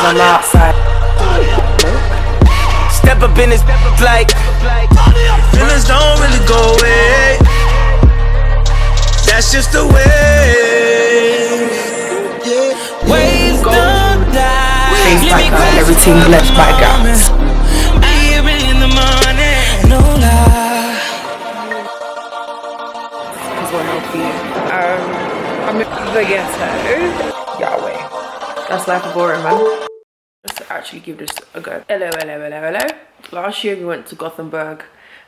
I'm outside. Step up in this like feelings don't really go away. That's just the way. Waves don't die. Face by God, everything blessed by God. I hear it in the morning. No lie. Because we're healthy. I'm in the ghetto. Yahweh. That's life of boring, man. Let's actually give this a go. Hello, hello, hello, hello. Last year we went to Gothenburg.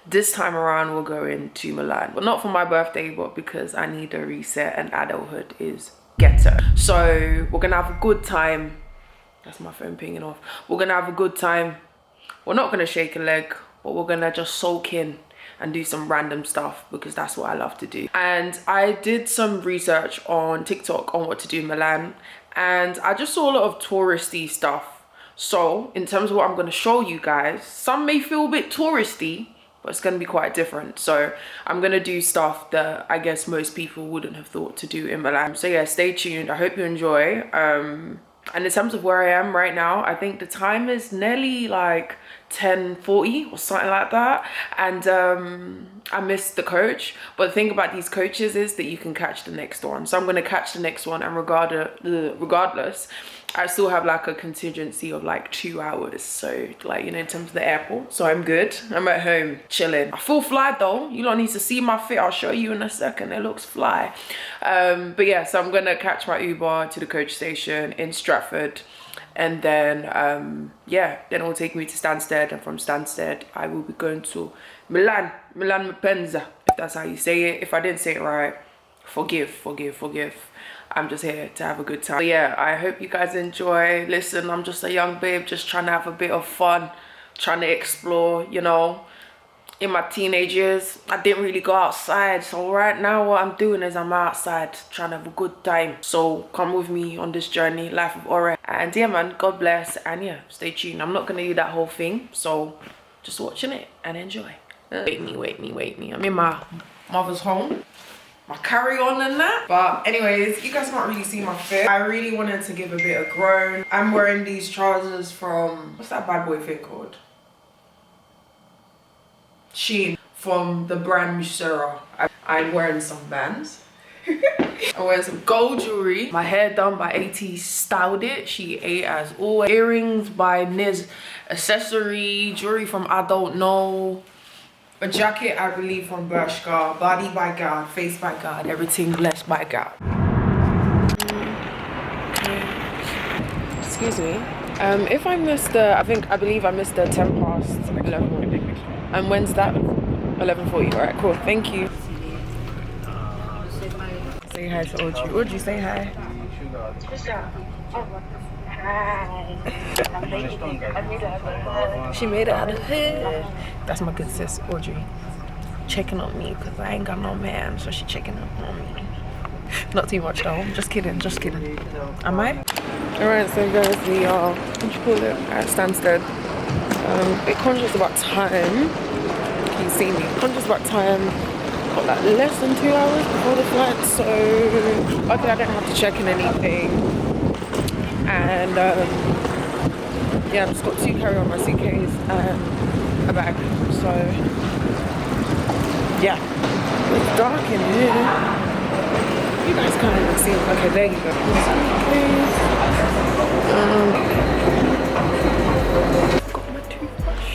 This time around we're going to Milan. But not for my birthday, but because I need a reset and adulthood is ghetto. So we're gonna have a good time. That's my phone pinging off. We're gonna have a good time. We're not gonna shake a leg, but we're gonna just soak in and do some random stuff because that's what I love to do. And I did some research on TikTok on what to do in Milan, and I just saw a lot of touristy stuff. So in terms of what I'm going to show you guys, some may feel a bit touristy, but it's going to be quite different. So I'm going to do stuff that I guess most people wouldn't have thought to do in Milan. So yeah, stay tuned. I hope you enjoy. And in terms of where I am right now, I think the time is nearly like 10:40 or something like that. And I missed the coach. But the thing about these coaches is that you can catch the next one. So I'm going to catch the next one, and regardless, I still have like a contingency of like 2 hours. So like, you know, in terms of the airport. So I'm good. I'm at home chilling. I feel fly though. You don't need to see my fit. I'll show you in a second. It looks fly. But yeah, so I'm going to catch my Uber to the coach station in Stratford. And then, yeah, then it will take me to Stansted. And from Stansted, I will be going to Milan Malpensa, if that's how you say it. If I didn't say it right, forgive. I'm just here to have a good time. So yeah, I hope you guys enjoy. Listen, I'm just a young babe, just trying to have a bit of fun, trying to explore, you know. In my teenage years, I didn't really go outside. So right now what I'm doing is I'm outside trying to have a good time. So come with me on this journey, life of Ore. And yeah, man, God bless. And yeah, stay tuned. I'm not going to do that whole thing. So just watching it and enjoy. Wait me. I'm in my mother's home. My carry-on and that. But anyways, you guys can't really see my fit. I really wanted to give a bit of grown. I'm wearing these trousers from, what's that bad boy thing called? Shein, from the brand Musera. I'm wearing some Vans. I'm wearing some gold jewelry. My hair done by AT Styled It. She ate as always. Earrings by Niz. Accessory, jewelry from I Don't Know. A jacket, I believe, from Bershka. Body by God, face by God, everything blessed by God. Excuse me. If I missed the, I believe I missed the 10 past 11. And when's that? 11:40. All right, cool. Thank you. Say hi to Audrey. Audrey, say hi. Hi. She made it out of here. That's my good sis, Audrey. Checking on me because I ain't got no man, so she checking up on me. Not too much though. Just kidding. Am I? Alright, so guys, we are, what do you call it? At Stansted. A bit conscious about time. Can you see me? Conscious about time. Got like less than 2 hours before the flight, so okay, I don't have to check in anything. And yeah, I've just got 2 carry-on, my suitcase and a bag. So yeah, it's dark in here. You guys can't even see it. Okay, there you go. Got my toothbrush.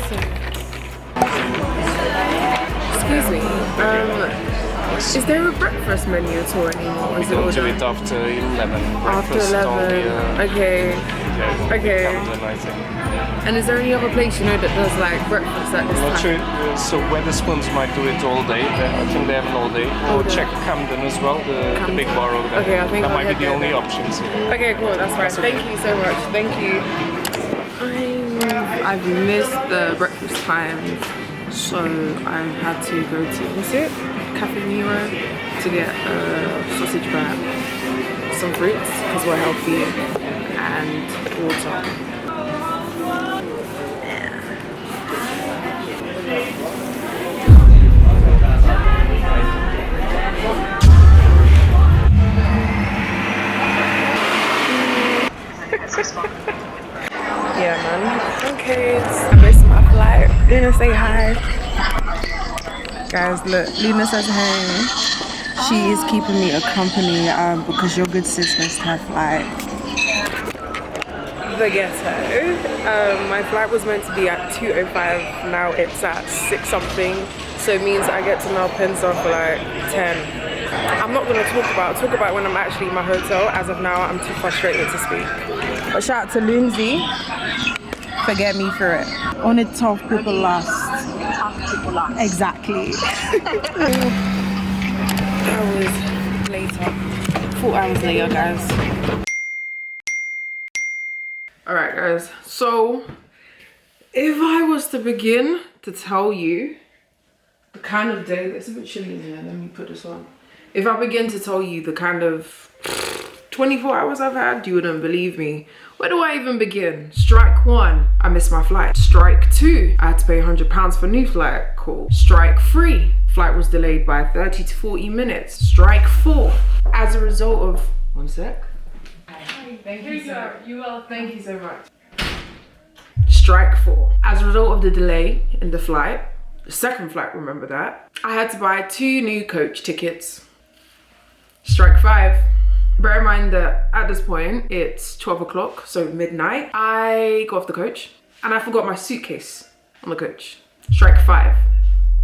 So, excuse me. Is there a breakfast menu at all anymore? Is it We'll do it after 11. after 11? Okay. Okay. And is there any other place you know that does like breakfast at this Not time? sure. So Wetherspoons might do it all day. I think they have an all day. Or check Camden as well, the big bar over there. Okay, I think that I'll might be head the there only then. options. Okay, cool. That's fine. Thank you so much. Thank you. I've missed the breakfast times, so I had to go to, what's it? Cafe Nero to get a sausage wrap, some fruits because we're healthy, and water. Yeah, man. Okay, I missed my flight. Luna, say hi. Guys, look, Luna says hey. She is keeping me a company because your good sis missed her flight. The ghetto. My flight was meant to be at 2:05. Now it's at 6 something. So it means I get to Malpensa for like 10. I'm not gonna talk about when I'm actually in my hotel. As of now, I'm too frustrated to speak. But shout out to Lindsay. Forget me for it. Only tough people last. Exactly. Hours later. 4 hours later, guys. Alright, guys. So, if I was to begin to tell you the kind of day, it's a bit chilly in here, let me put this on. If I begin to tell you the kind of 24 hours I've had, you wouldn't believe me. Where do I even begin? Strike 1, I missed my flight. Strike 2, I had to pay £100 for a new flight. Cool. Strike 3, flight was delayed by 30 to 40 minutes. Strike 4, as a result of, one sec. Thank you, sir. You will. Thank you so much. Strike 4, as a result of the delay in the flight, the second flight, remember that, I had to buy 2 new coach tickets. Strike 5. Bear in mind that at this point, it's 12 o'clock, so midnight. I got off the coach and I forgot my suitcase on the coach. Strike 5,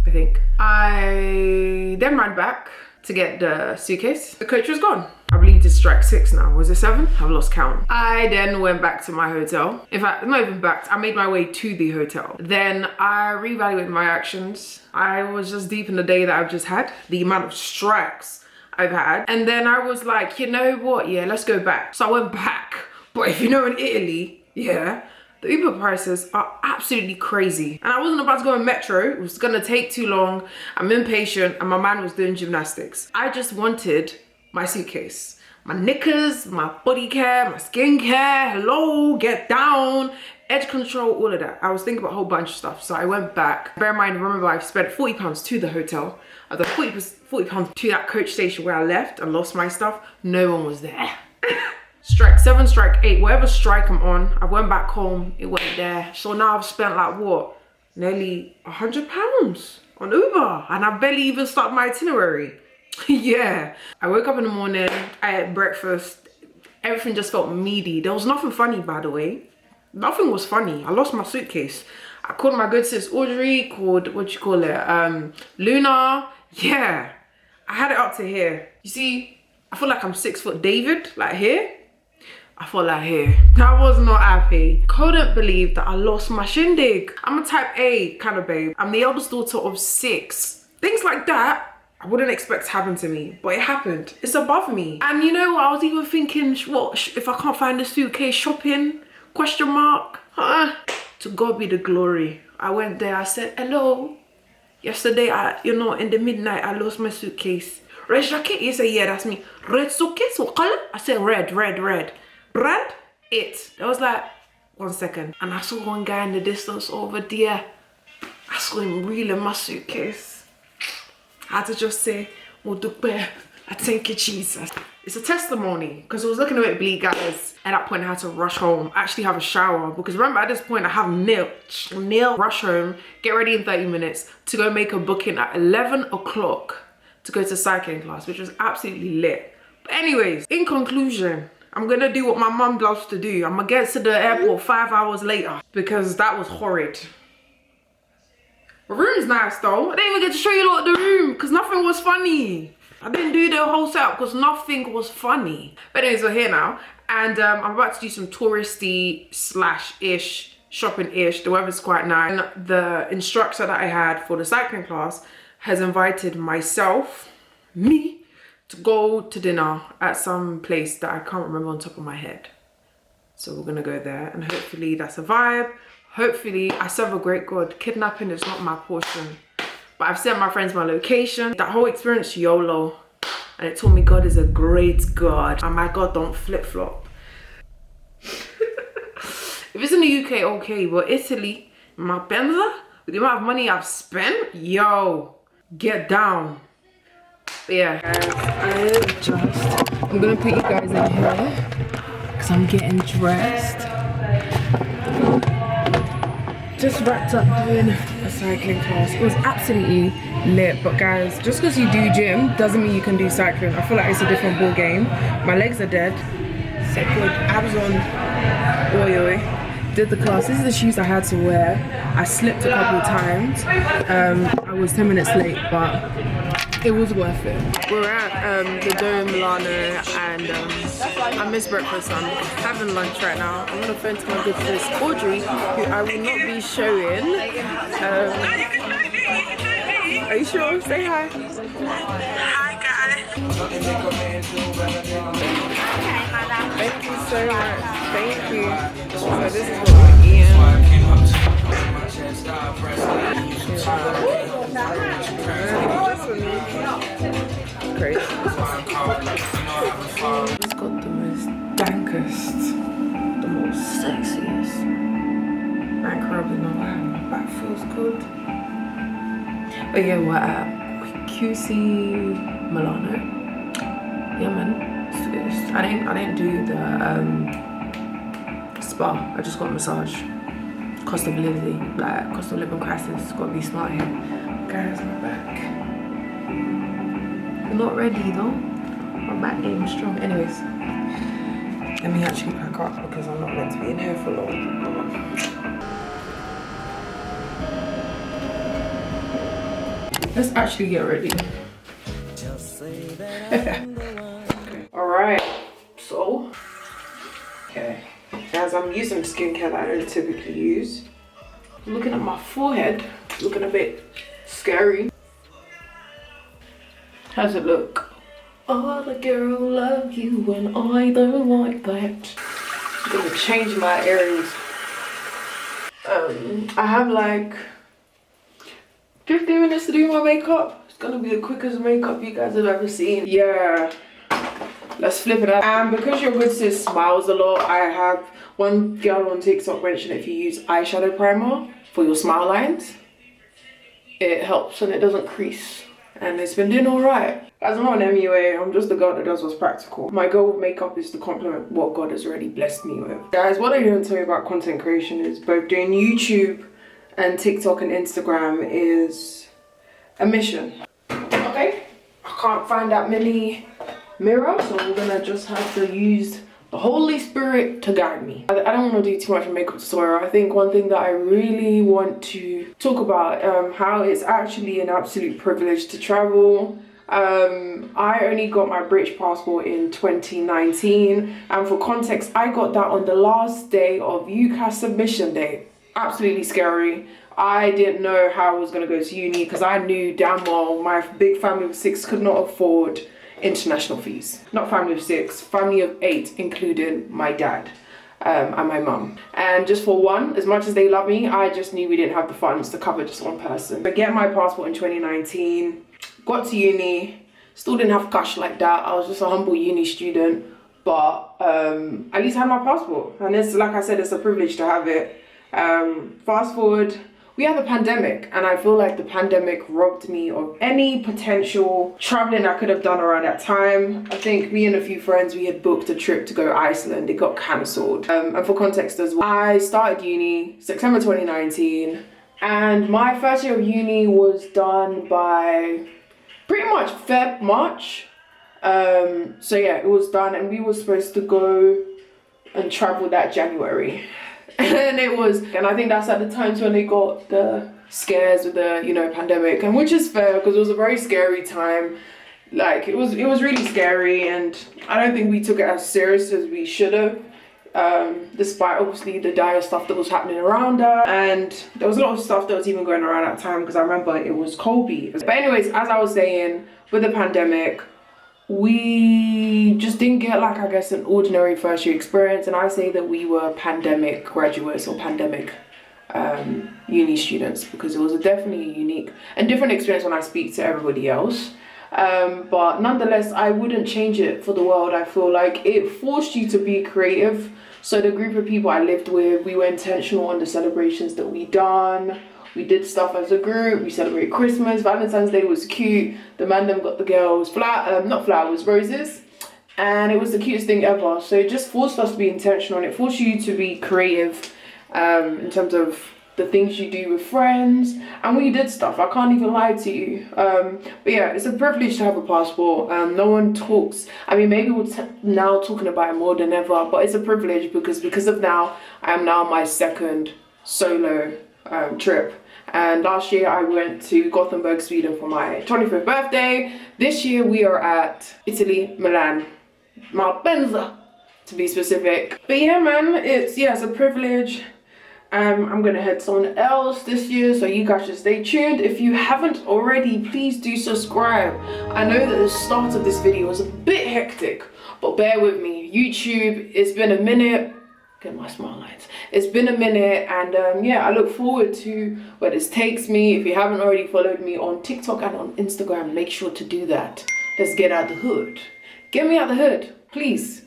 I think. I then ran back to get the suitcase. The coach was gone. I believe it's strike 6 now. Was it 7? I've lost count. I then went back to my hotel. In fact, not even back. I made my way to the hotel. Then I reevaluated my actions. I was just deep in the day that I've just had. The amount of strikes I've had. And then I was like, you know what? Yeah, let's go back. So I went back. But if you know, in Italy, yeah, the Uber prices are absolutely crazy. And I wasn't about to go in metro. It was gonna take too long. I'm impatient and my man was doing gymnastics. I just wanted my suitcase, my knickers, my body care, my skincare, hello, get down, edge control, all of that. I was thinking about a whole bunch of stuff. So I went back. Bear in mind, remember, I've spent £40 to the hotel. I got £40 to that coach station where I left and lost my stuff. No one was there. Strike 7, strike 8, whatever strike I'm on, I went back home, it went there. So now I've spent like what? Nearly £100 on Uber. And I barely even started my itinerary. Yeah. I woke up in the morning, I ate breakfast, everything just felt meaty. There was nothing funny, by the way. Nothing was funny. I lost my suitcase. I called my good sis Audrey, called, Luna. Yeah. I had it up to here. You see, I feel like I'm 6 foot David, like here. I felt like here. I was not happy. Couldn't believe that I lost my shindig. I'm a type A kind of babe. I'm the eldest daughter of 6. Things like that, I wouldn't expect to happen to me, but it happened. It's above me. And you know what, I was even thinking, what, if I can't find the suitcase, shopping? Question mark. To God be the glory. I went there, I said, hello. Yesterday, in the midnight, I lost my suitcase. Red jacket? He said, yeah, that's me. Red suitcase? What color? I said, red. Red? It. I was like, 1 second. And I saw one guy in the distance over there. I saw him reeling my suitcase. I had to just say, I thank you, Jesus. It's a testimony, because I was looking a bit bleak, guys. At that point, I had to rush home, actually have a shower, because remember, at this point, I have nail, rush home, get ready in 30 minutes to go make a booking at 11 o'clock to go to cycling class, which was absolutely lit. But anyways, in conclusion, I'm gonna do what my mum loves to do. I'm gonna get to the airport 5 hours later, because that was horrid. The room's nice though. I didn't even get to show you lot of the room because nothing was funny. I didn't do the whole setup because nothing was funny. But anyways, we're here now. And I'm about to do some touristy /ish, shopping-ish. The weather's quite nice. And the instructor that I had for the cycling class has invited me, to go to dinner at some place that I can't remember on top of my head. So we're gonna go there and hopefully that's a vibe. Hopefully, I serve a great God. Kidnapping is not my portion. But I've sent my friends my location. That whole experience, YOLO. And it told me God is a great God. And my God don't flip-flop. If it's in the UK, okay. But Italy, Malpensa, with the amount of money I've spent, yo, get down. But yeah, guys, I'm gonna put you guys in here because I'm getting dressed. Just wrapped up doing a cycling class. It was absolutely lit, but guys, just because you do gym doesn't mean you can do cycling. I feel like it's a different ball game. My legs are dead. So good. Abs on. Oi oi. Did the class. This is the shoes I had to wear. I slipped a couple of times. I was 10 minutes late, but it was worth it. We're at the Dome Milano, and I missed breakfast. I'm having lunch right now. I'm gonna phone to my good sis Audrey, who I will not be showing. Are you sure? Say hi. Hi guys. Thank you so much. Thank you. So this is what we're eating. Crazy. It's got the most dankest, the most sexiest bank rub in my life. That feels good. But yeah, we're at QC Milano. Yeah, man. I didn't do the spa. I just got a massage. Cost of living, like cost of living crisis. Gotta be smart here. Guys, I'm back. I'm not ready though. My back game is strong. Anyways, let me actually pack up because I'm not meant to be in here for long. Let's actually get ready. Alright, so okay. Guys, I'm using skincare that I don't typically use. Looking at my forehead, it's looking a bit scary. How's it look? Oh, the girl love you and I don't like that. I'm gonna change my earrings. I have like 15 minutes to do my makeup. It's gonna be the quickest makeup you guys have ever seen. Yeah. Let's flip it up. And because your good sis smiles a lot, I have one girl on TikTok mentioned if you use eyeshadow primer for your smile lines, it helps and it doesn't crease. And it's been doing alright. Guys, I'm not an MUA, I'm just the girl that does what's practical. My goal with makeup is to complement what God has already blessed me with. Guys, what I didn't tell you about content creation is both doing YouTube and TikTok and Instagram is a mission. Okay? I can't find that many mirror, so we're gonna just have to use the Holy Spirit to guide me. I don't want to do too much of a makeup tutorial. I think one thing that I really want to talk about, how it's actually an absolute privilege to travel. I only got my British passport in 2019, and for context, I got that on the last day of UCAS submission day. Absolutely scary. I didn't know how I was gonna go to uni because I knew damn well my big family of 6 could not afford international fees. Not family of 6, family of 8, including my dad and my mum. And just for one, as much as they love me, I just knew we didn't have the funds to cover just one person. I get my passport in 2019, got to uni, still didn't have cash like that. I was just a humble uni student, but at least I had my passport. And it's, like I said, it's a privilege to have it. Fast forward, we had the pandemic, and I feel like the pandemic robbed me of any potential traveling I could have done around that time. I think me and a few friends, we had booked a trip to go to Iceland. It got cancelled. And for context as well, I started uni September 2019, and my first year of uni was done by pretty much Feb, March. So yeah, it was done, and we were supposed to go and travel that January. And I think that's at the times when they got the scares with the, you know, pandemic, and which is fair because it was a very scary time. Like it was really scary, and I don't think we took it as serious as we should have, despite obviously the dire stuff that was happening around us. And there was a lot of stuff that was even going around at that time because I remember it was Colby. But anyways, as I was saying, with the pandemic, we just didn't get, like, I guess, an ordinary first year experience. And I say that we were pandemic graduates or pandemic uni students, because it was definitely a unique and different experience when I speak to everybody else. But nonetheless, I wouldn't change it for the world. I feel like it forced you to be creative. So the group of people I lived with, we were intentional on the celebrations that we done. We did stuff as a group. We celebrated Christmas. Valentine's Day was cute. The man them got the girls not flowers, roses. and it was the cutest thing ever. So it just forced us to be intentional, and it forced you to be creative in terms of the things you do with friends. And we did stuff, I can't even lie to you. But yeah, it's a privilege to have a passport. No one talks, I mean, maybe we're now talking about it more than ever, but it's a privilege because of now, I am now my second solo trip. And last year I went to Gothenburg, Sweden for my 25th birthday. This year we are at Italy, Milan, Malpensa to be specific. But yeah, man, it's a privilege. I'm gonna head somewhere else this year, so you guys should stay tuned. If you haven't already, please do subscribe. I know that the start of this video was a bit hectic, but bear with me. YouTube, it's been a minute. Get my smile lines. It's been a minute, and yeah, I look forward to where this takes me. If you haven't already followed me on TikTok and on Instagram, make sure to do that. Let's get out the hood. Get me out the hood, please.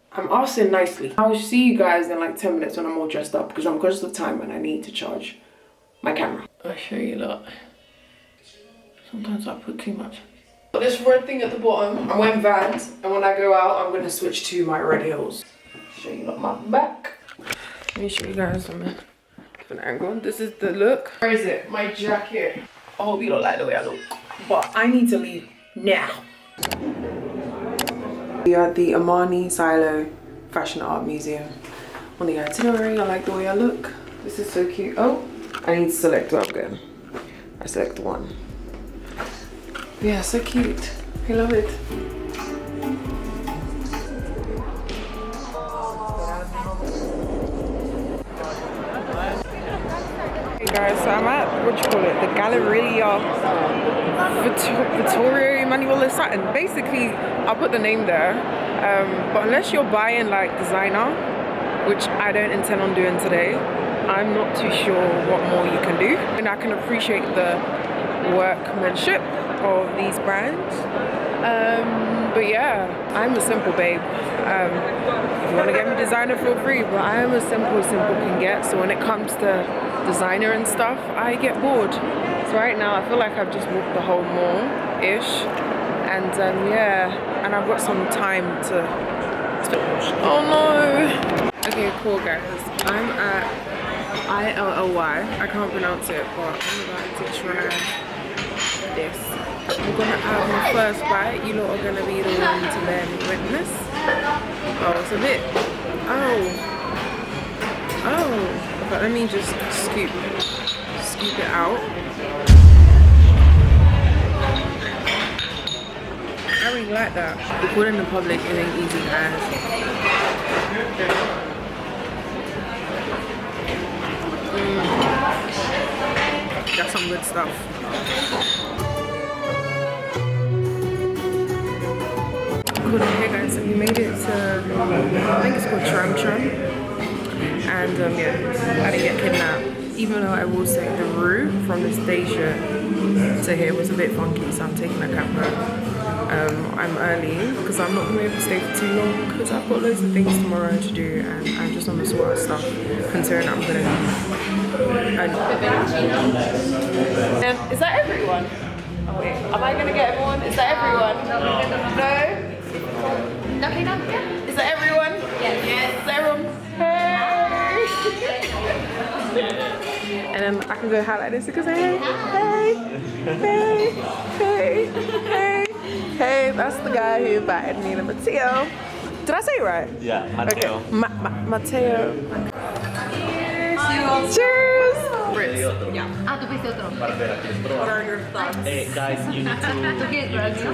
I'm asking nicely. I will see you guys in like 10 minutes when I'm all dressed up, because I'm conscious of time and I need to charge my camera. I'll show you a lot. Sometimes I put too much. But this red thing at the bottom, I'm wearing Vans, and when I go out, I'm gonna switch to my red heels. Show you my back. Let me show you guys from a different angle. This is the look. Where is it? My jacket. I hope you don't like the way I look, but I need to leave now. We are at the Armani Silo Fashion Art Museum. On the itinerary, I like the way I look. This is so cute. Oh, I need to select what I'm going. I select one. Yeah, so cute. I love it. Hey guys, so I'm at, what you call it, the Galleria Vittorio Emanuele Saturn. Basically, I'll put the name there, but unless you're buying like designer, which I don't intend on doing today, I'm not too sure what more you can do. And I can appreciate the workmanship of these brands. But yeah, I'm a simple babe. If you want to get me designer, feel free, but I am as simple can get. So when it comes to designer and stuff, I get bored. So right now I feel like I've just walked the whole mall-ish, and yeah, and I've got some time to oh no. Okay, cool guys, I'm at ILLY. I can't pronounce it, but I'm about to try this. I'm gonna have my first bite. You lot are gonna be the one to bear me witness. Oh, it's a bit, oh, but let me just scoop it out. I really like that. Recording in public, it ain't easy, guys. That's some good stuff. Cool, hey guys, so we made it to, I think it's called Tram Tram. And yeah, I didn't get kidnapped. Even though I will say the route from the station to here was a bit funky, so I'm taking a camera. I'm early because I'm not going to be able to stay for too long because I've got loads of things tomorrow to do, and I just want to sort out stuff considering I'm going to is that everyone? Oh wait, am I going to get everyone? Is that everyone? No? Is that everyone? Yes. Is that everyone? Hey! And then I can go high like this because hey, hey, that's the guy who invited me to Matteo. Did I say it right? Yeah, Matteo. Okay. Matteo. Cheers! Cheers! What are your thoughts? Hey guys, you need to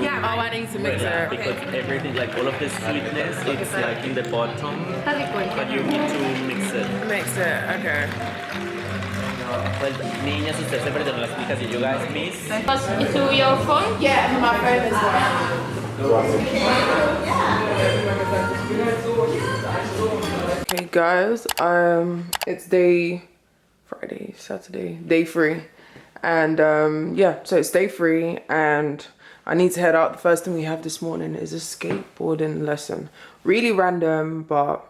Yeah, oh, I need to mix it. because everything, like all of the sweetness, it's like in the bottom, but you need to mix it. Mix it, okay. Pues niñas, ustedes se perdieron la explicación. You guys miss? To your phone? Yeah, my phone is okay guys, it's Friday, Saturday, day 3. And yeah, so it's day 3 and I need to head out. The first thing we have this morning is a skateboarding lesson. Really random, but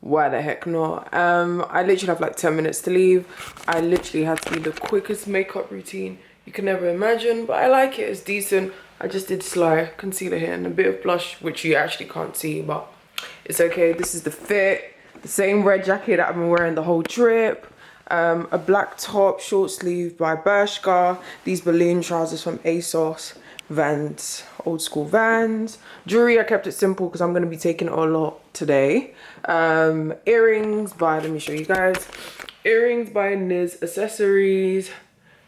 why the heck not? I literally have like 10 minutes to leave. I literally had to do the quickest makeup routine you can never imagine, but I like it. It's decent. I just did Sly concealer here and a bit of blush, which you actually can't see, but it's okay. This is the fit. The same red jacket that I've been wearing the whole trip. A black top, short sleeve by Bershka. These balloon trousers from ASOS. Vans, old school Vans. Jewelry, I kept it simple because I'm going to be taking a lot today. Earrings by, let me show you guys. Earrings by Niz Accessories.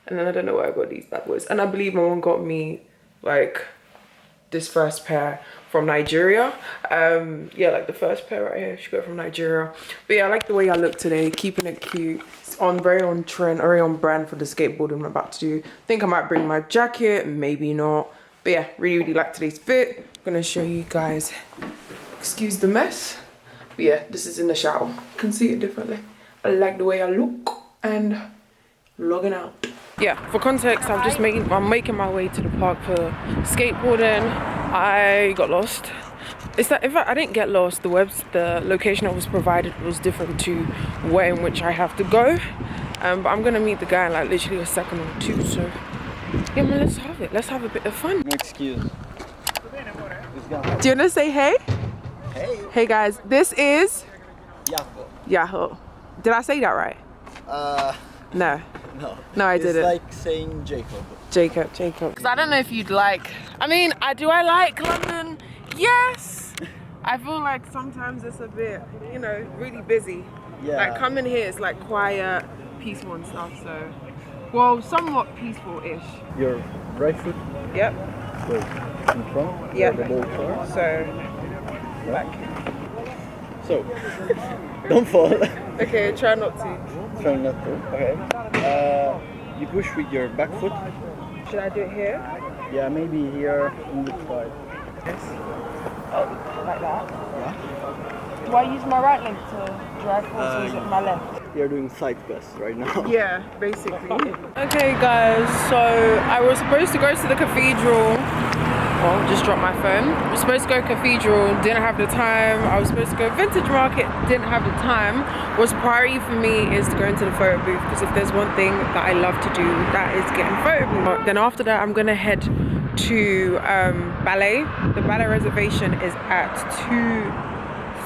And then I don't know where I got these bad boys. And I believe my mom got me like this first pair from Nigeria. Yeah, like the first pair right here, she got it from Nigeria. But yeah, I like the way I look today, keeping it cute. It's very on trend, very on brand for the skateboarding I'm about to do. Think I might bring my jacket, maybe not. But yeah, really like today's fit. I'm gonna show you guys, excuse the mess. But yeah, this is in the shower. You can see it differently. I like the way I look and logging out. Yeah, for context, I'm making my way to the park for skateboarding. I got lost. It's that if I didn't get lost, the location I was provided was different to where in which I have to go. But I'm gonna meet the guy in like literally a second or two. So yeah, man, let's have it. Let's have a bit of fun. No excuse. Do you wanna say hey? Hey. Hey guys, this is Jakob. Yahoo. Did I say that right? No. No, I didn't. It's like saying Jacob. Jacob. Because I don't know if you'd like. I mean, do I like London? Yes. I feel like sometimes it's a bit, you know, really busy. Yeah. Like coming here, it's like quiet, peaceful and stuff. So, well, somewhat peaceful-ish. Your right foot Yep. goes in front. Yep. Where the bolts are. So, back. So, don't fall. Okay, try not to. Try not to. Okay. You push with your back foot. Should I do it here? Yeah, maybe here on the side. Yes. Oh, like that? Yeah. Do I use my right leg to drive force or is it my left? You're doing side press right now. Yeah, basically. Okay guys, so I was supposed to go to the cathedral. Well, just dropped my phone. I was supposed to go cathedral, didn't have the time. I was supposed to go vintage market, didn't have the time. What's a priority for me is to go into the photo booth, because if there's one thing that I love to do, that is getting photo booth. Then after that, I'm gonna head to ballet. The ballet reservation is at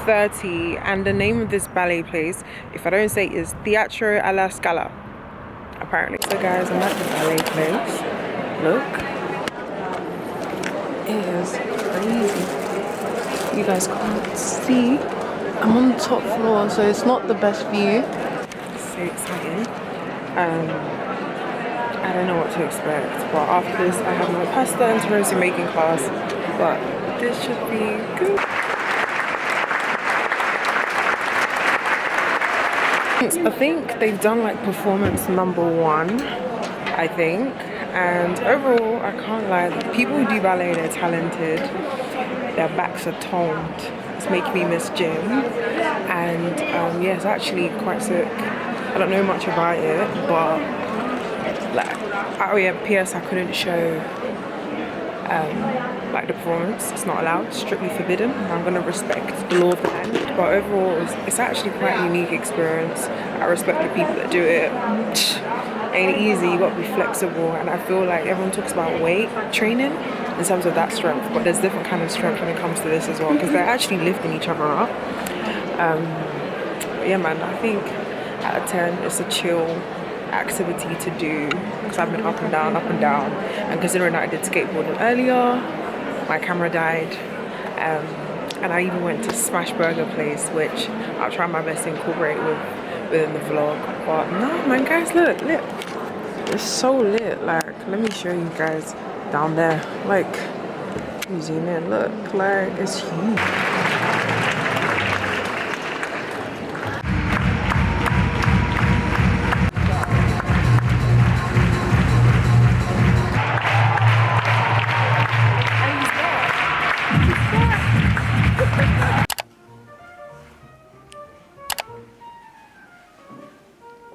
2:30, and the name of this ballet place, if I don't say it, is Teatro alla Scala, apparently. So guys, I'm at the ballet place. Look. It is crazy. You guys can't see. I'm on the top floor, so it's not the best view. It's so exciting. I don't know what to expect, but after this I have my pasta and tiramisu making class, but this should be good. I think they've done like performance #1, I think. And overall, I can't lie, the people who do ballet, they're talented, their backs are toned. It's making me miss gym. And yeah, it's actually quite sick. I don't know much about it, but like, oh yeah, PS, I couldn't show like the performance. It's not allowed, strictly forbidden. I'm gonna respect the law of the land. But overall, it's actually quite a unique experience. I respect the people that do it. Ain't easy, you gotta be flexible, and I feel like everyone talks about weight training in terms of that strength, but there's different kind of strength when it comes to this as well, because they're actually lifting each other up. But yeah man, I think out of 10 it's a chill activity to do, because I've been up and down, and considering that I did skateboarding earlier, my camera died, and I even went to Smash Burger place, which I'll try my best to incorporate within the vlog. But no man, guys, look, it's so lit. Like, let me show you guys down there. Like, let me zoom in. Look, like, it's huge.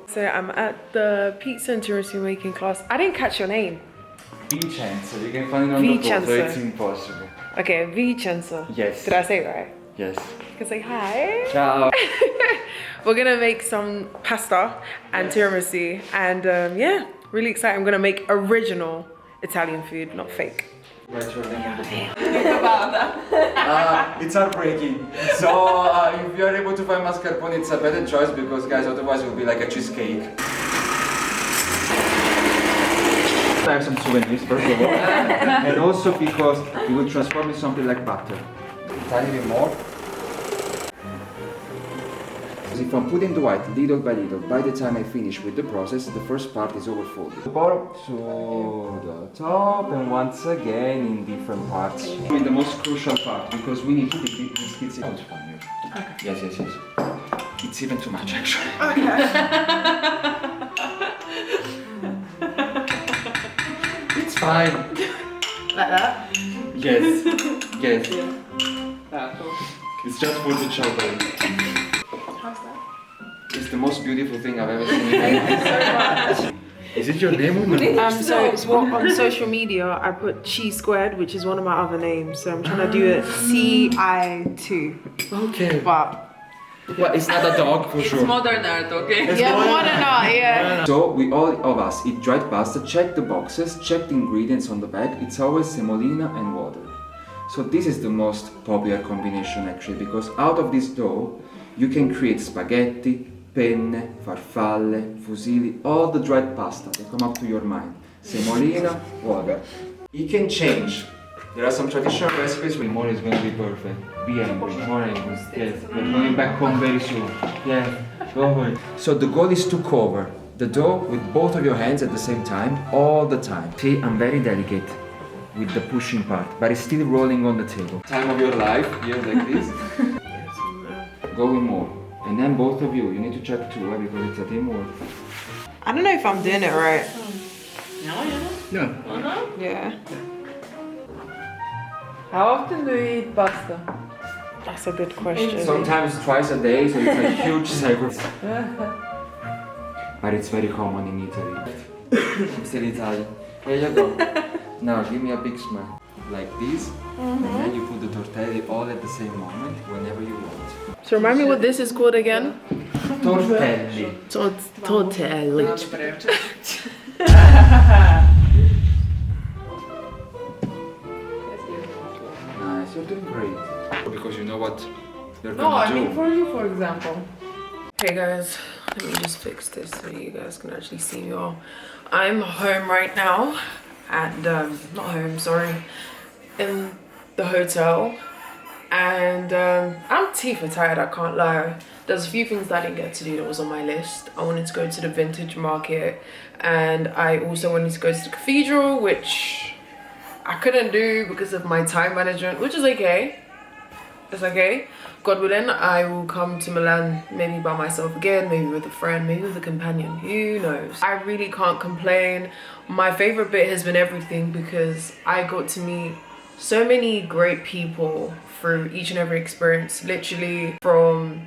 So I'm at the pizza and tiramisu making class. I didn't catch your name. Vincenzo, you can find it on the photo, it's impossible. Okay, Vincenzo. Yes. Did I say it right? Yes. You can say hi. Ciao. We're gonna make some pasta and tiramisu, and yeah, really excited. I'm gonna make original Italian food, not fake. Write your name on the board. It's heartbreaking. So if you are able to find mascarpone, it's a better choice because guys, otherwise it will be like a cheesecake. I have some souvenirs first of all, and also because it will transform into something like butter. A tiny bit more. If I'm putting the white little by little, by the time I finish with the process, the first part is overfolded. The bottom to the top, and once again in different parts. In the most crucial part, because we need to keep these kids out. Okay. Yes. It's even too much actually. It's fine. Like that? Yes. It's just for the chocolate. How's that? It's the most beautiful thing I've ever seen. Thank you so much. Is it your name or no? So it's what on social media I put Chi squared, which is one of my other names. So I'm trying to do it CI2. Okay. But Well, it's not a dog for sure. Modern art, okay? yeah, more than not, yeah. So we all of us eat dried pasta, check the boxes, check the ingredients on the back. It's always semolina and water. So this is the most popular combination actually, because out of this dough you can create spaghetti, penne, farfalle, fusilli, all the dried pasta that come up to your mind. Semolina, water. It can change. There are some traditional recipes where more is going to be perfect. Be angry, more angry. Yes, we're going back home very soon. Yeah, go ahead. So the goal is to cover the dough with both of your hands at the same time, all the time. See, I'm very delicate with the pushing part, but it's still rolling on the table. Time of your life, here like this. Going more. And then both of you need to check too, because it's a teamwork. I don't know if I'm doing it right. No. Yeah. How often do you eat pasta? That's a good question. Sometimes twice a day, so it's a huge sacrifice. But it's very common in Italy. Mr. Italy. Here you go. Now give me a big smile. Like this. And then you put the tortelli all at the same moment, whenever you want. So remind me what this is called again? Tortelli. Tortelli. Nice, you're doing great. Because you know what they're No, gonna I do. mean for you, for example. Hey guys, let me just fix this so you guys can actually see me all. I'm home right now at not home, sorry, in the hotel, and I'm teeth tired, I can't lie. There's a few things that I didn't get to do that was on my list. I wanted to go to the vintage market, and I also wanted to go to the cathedral, which I couldn't do because of my time management, which is okay. It's okay. God willing, I will come to Milan maybe by myself again, maybe with a friend, maybe with a companion, who knows. I really can't complain. My favorite bit has been everything, because I got to meet so many great people through each and every experience, literally from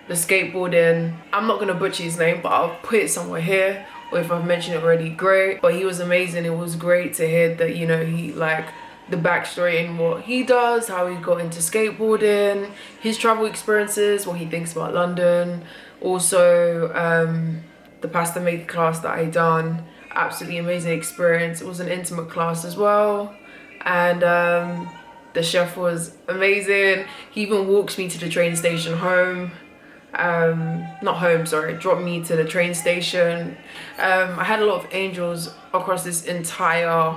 the skateboarding. I'm not gonna butcher his name, but I'll put it somewhere here, or if I've mentioned it already, great. But he was amazing. It was great to hear that, you know, he like the backstory in what he does, how he got into skateboarding, his travel experiences, what he thinks about London. Also, the pasta making class that I done, absolutely amazing experience. It was an intimate class as well, and the chef was amazing. He even walks me to the train station home. Not home, sorry, dropped me to the train station. I had a lot of angels across this entire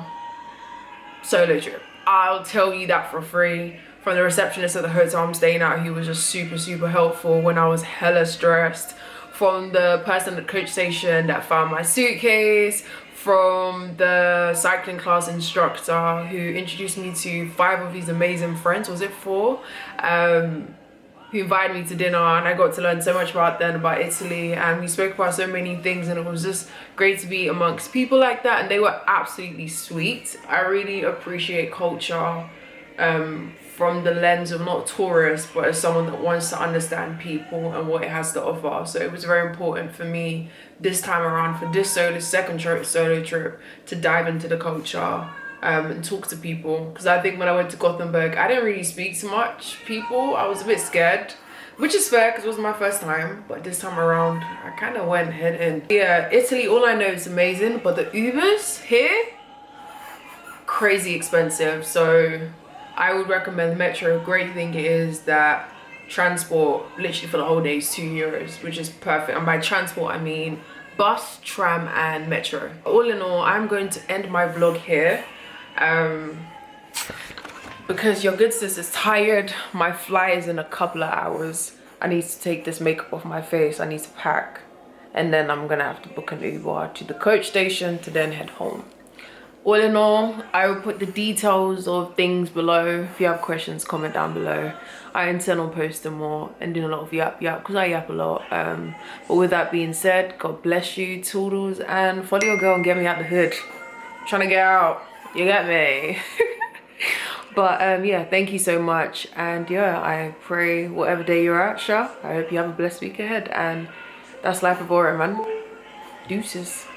solo trip. I'll tell you that for free. From the receptionist at the hotel I'm staying at, he was just super helpful when I was hella stressed. From the person at the coach station that found my suitcase. From the cycling class instructor who introduced me to 5 of his amazing friends, was it 4? Who invited me to dinner, and I got to learn so much about them, about Italy, and we spoke about so many things, and it was just great to be amongst people like that, and they were absolutely sweet. I really appreciate culture from the lens of not tourist, but as someone that wants to understand people and what it has to offer. So it was very important for me this time around, for this second solo trip, to dive into the culture and talk to people, because I think when I went to Gothenburg, I didn't really speak to much people. I was a bit scared, which is fair because it was my first time, but this time around I kind of went head in. Yeah, Italy, all I know is amazing, but the Ubers here, crazy expensive, so I would recommend Metro. Great thing is that transport literally for the whole day is €2, which is perfect. And by transport I mean bus, tram and Metro. All in all, I'm going to end my vlog here because your good sis is tired. My flight is in a couple of hours. I need to take this makeup off my face. I need to pack, and then I'm gonna have to book an Uber to the coach station to then head home. All in all, I will put the details of things below. If you have questions, comment down below. I intend on posting more and doing a lot of yap because I yap a lot. But with that being said, God bless you, toodles, and follow your girl and get me out the hood. I'm trying to get out, you get me. But yeah, thank you so much, and yeah, I pray whatever day you're at, Sha, I hope you have a blessed week ahead, and that's life of Aura, man. Deuces.